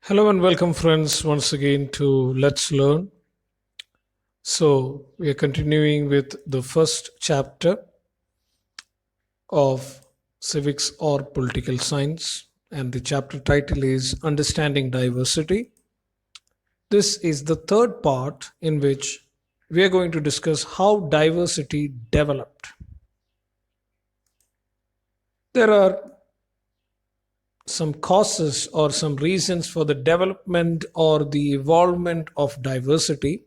Hello and welcome, friends, once again to Let's Learn. So, we are continuing with the first chapter of Civics or Political Science, and the chapter title is Understanding Diversity. This is the third part in which we are going to discuss how diversity developed. There are some causes or some reasons for the development or the evolvement of diversity,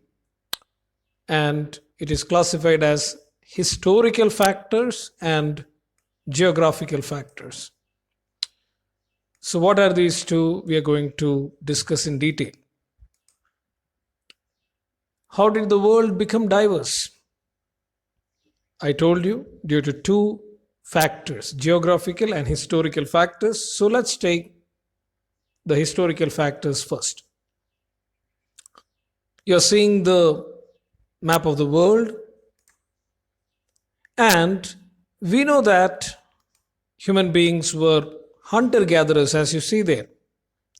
and it is classified as historical factors and geographical factors. So, what are these two? We are going to discuss in detail. How did the world become diverse? I told you due to two factors, geographical and historical factors. So, let's take the historical factors first. You're seeing the map of the world, and we know that human beings were hunter gatherers, as you see there.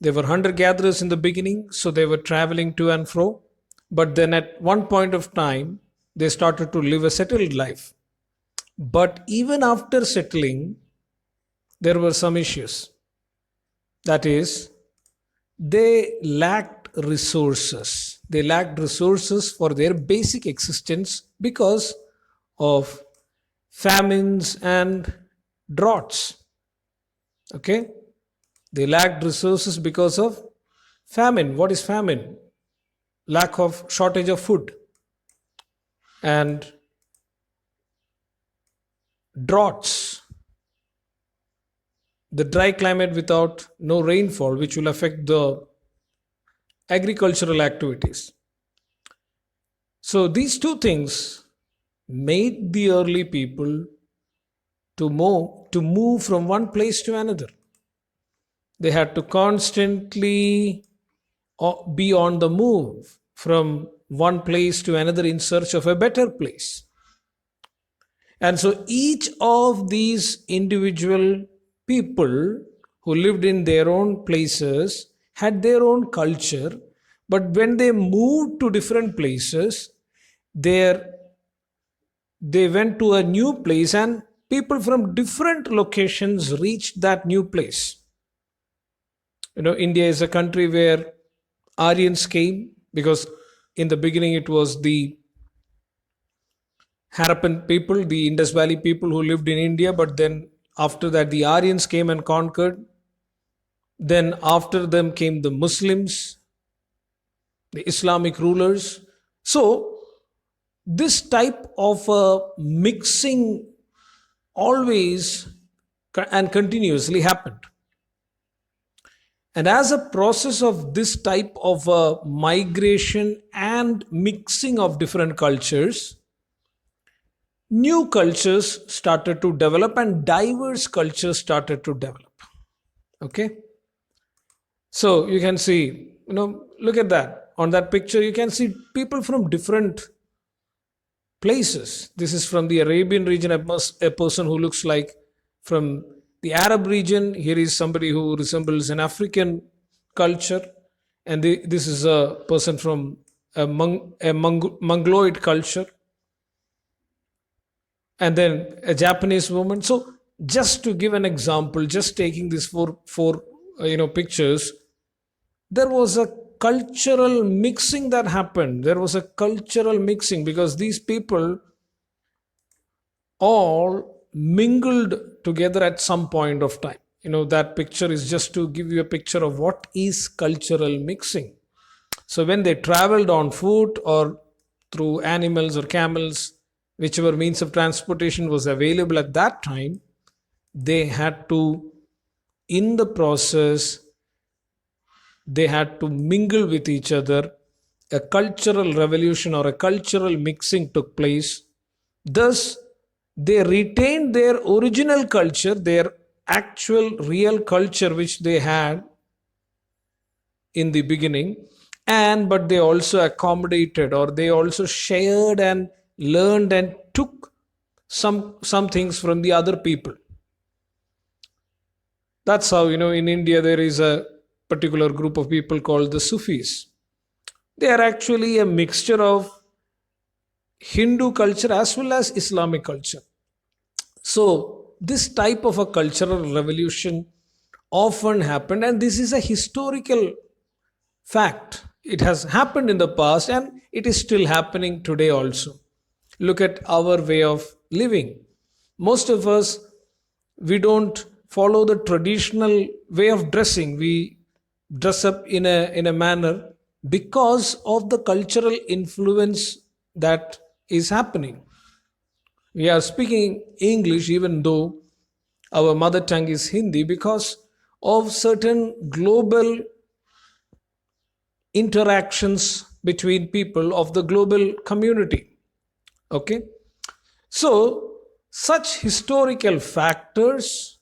They were hunter gatherers in the beginning, so they were traveling to and fro. But then at one point of time, they started to live a settled life. But even after settling, there were some issues. That is, they lacked resources. They lacked resources for their basic existence because of famines and droughts. Okay? They lacked resources because of famine. What is famine? Lack of shortage of food. And droughts. The dry climate without no rainfall, which will affect the agricultural activities. So these two things made the early people to move from one place to another. They had to constantly be on the move from one place to another in search of a better place. And so each of these individual people who lived in their own places had their own culture, but when they moved to different places, they went to a new place, and people from different locations reached that new place. India is a country where Aryans came, because in the beginning it was the Harappan people, the Indus Valley people who lived in India, but then after that the Aryans came and conquered. Then after them came the Muslims, the Islamic rulers. So this type of mixing always and continuously happened. And as a process of this type of migration and mixing of different cultures, new cultures started to develop and diverse cultures started to develop. Okay. So you can see, look at that. On that picture, you can see people from different places. This is from the Arabian region, a person who looks like from the Arab region. Here is somebody who resembles an African culture. And this is a person from a Mongoloid culture. And then a Japanese woman. So just to give an example, just taking these four pictures, there was a cultural mixing that happened. There was a cultural mixing because these people all mingled together at some point of time. That picture is just to give you a picture of what is cultural mixing. So when they traveled on foot or through animals or camels, whichever means of transportation was available at that time, they had to, in the process, they had to mingle with each other. A cultural revolution or a cultural mixing took place. Thus, they retained their original culture, their actual real culture which they had in the beginning, but they also accommodated, or they also shared and learned and took some things from the other people. That's how, in India there is a particular group of people called the Sufis. They are actually a mixture of Hindu culture as well as Islamic culture. So, this type of a cultural revolution often happened, and this is a historical fact. It has happened in the past and it is still happening today also. Look at our way of living. Most of us, we don't follow the traditional way of dressing. We dress up in a manner because of the cultural influence that is happening. We are speaking English even though our mother tongue is Hindi because of certain global interactions between people of the global community. Okay? So, such historical factors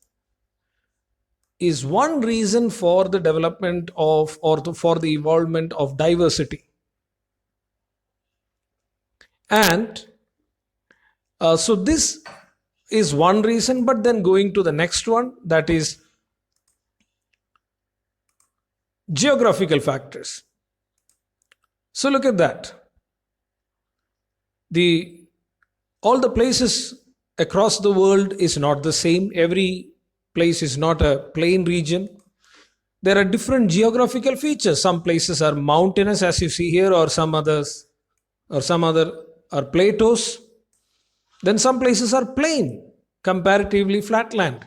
is one reason for the development of for the evolvement of diversity. And so this is one reason, but then going to the next one, that is geographical factors. So look at that. All the places across the world is not the same. Every place is not a plain region. There are different geographical features. Some places are mountainous, as you see here, or some other are plateaus. Then some places are plain, comparatively flat land.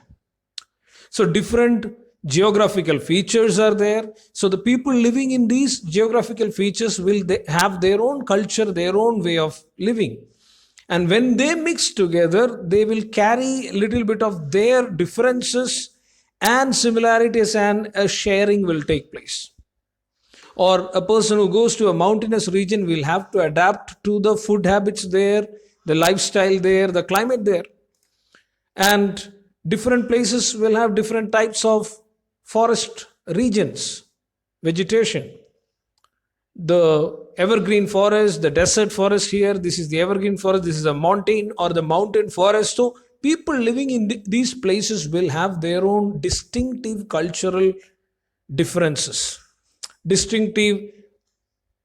So different geographical features are there. So the people living in these geographical features will have their own culture, their own way of living. And when they mix together, they will carry a little bit of their differences and similarities, and a sharing will take place. Or a person who goes to a mountainous region will have to adapt to the food habits there, the lifestyle there, the climate there. And different places will have different types of forest regions, vegetation. The evergreen forest, the desert forest here, this is the evergreen forest, this is a mountain or the mountain forest. So people living in these places will have their own distinctive cultural differences, distinctive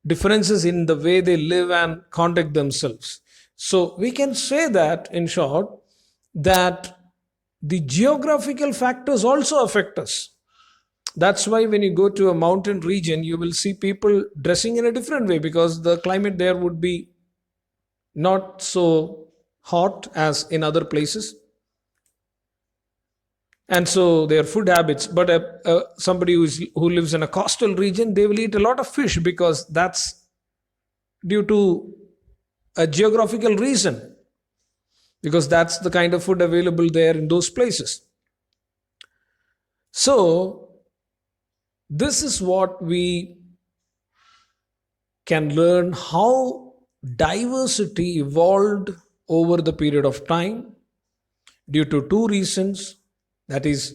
differences in the way they live and conduct themselves. So we can say that, in short, that the geographical factors also affect us. That's why when you go to a mountain region, you will see people dressing in a different way because the climate there would be not so hot as in other places. And so their food habits, but somebody who lives in a coastal region, they will eat a lot of fish because that's due to a geographical reason, because that's the kind of food available there in those places. So this is what we can learn, how diversity evolved over the period of time due to two reasons, that is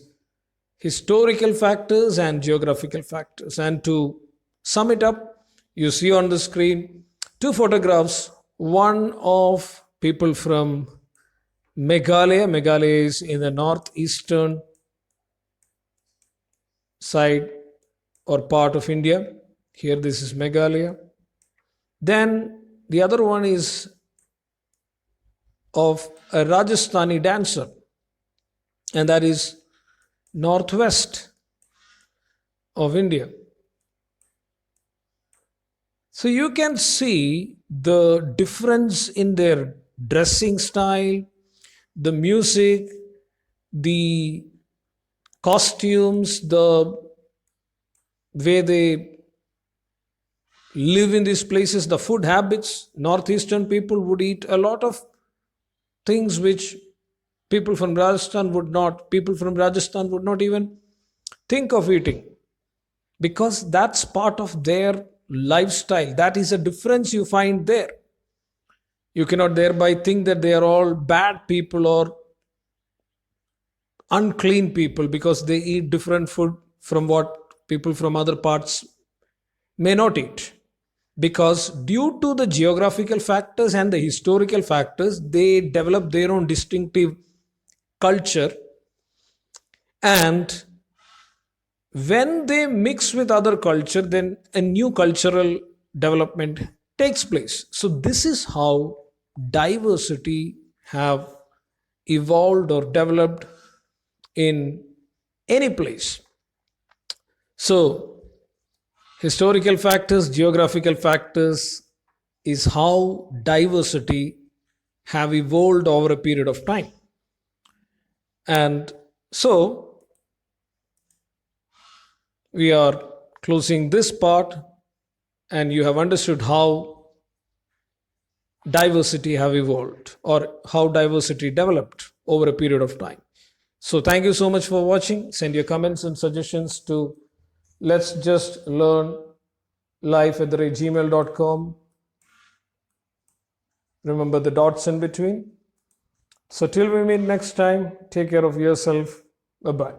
historical factors and geographical factors. And to sum it up, you see on the screen two photographs, one of people from Meghalaya. Meghalaya is in the northeastern side or part of India. Here this is Meghalaya. Then the other one is of a Rajasthani dancer, and that is northwest of India. So you can see the difference in their dressing style, the music, the costumes, the way they live in these places, the food habits. Northeastern people would eat a lot of things which people from Rajasthan would not even think of eating, because that's part of their lifestyle. That is a difference you find there. You cannot thereby think that they are all bad people or unclean people because they eat different food from what people from other parts may not eat. Because due to the geographical factors and the historical factors, they develop their own distinctive culture. And when they mix with other culture, then a new cultural development takes place. So this is how diversity have evolved or developed in any place. So historical factors, geographical factors is how diversity have evolved over a period of time. And so we are closing this part, and you have understood how diversity have evolved or how diversity developed over a period of time. So thank you so much for watching. Send your comments and suggestions to let's just learn life@gmail.com. Remember the dots in between. So till we meet next time, take care of yourself. Bye bye.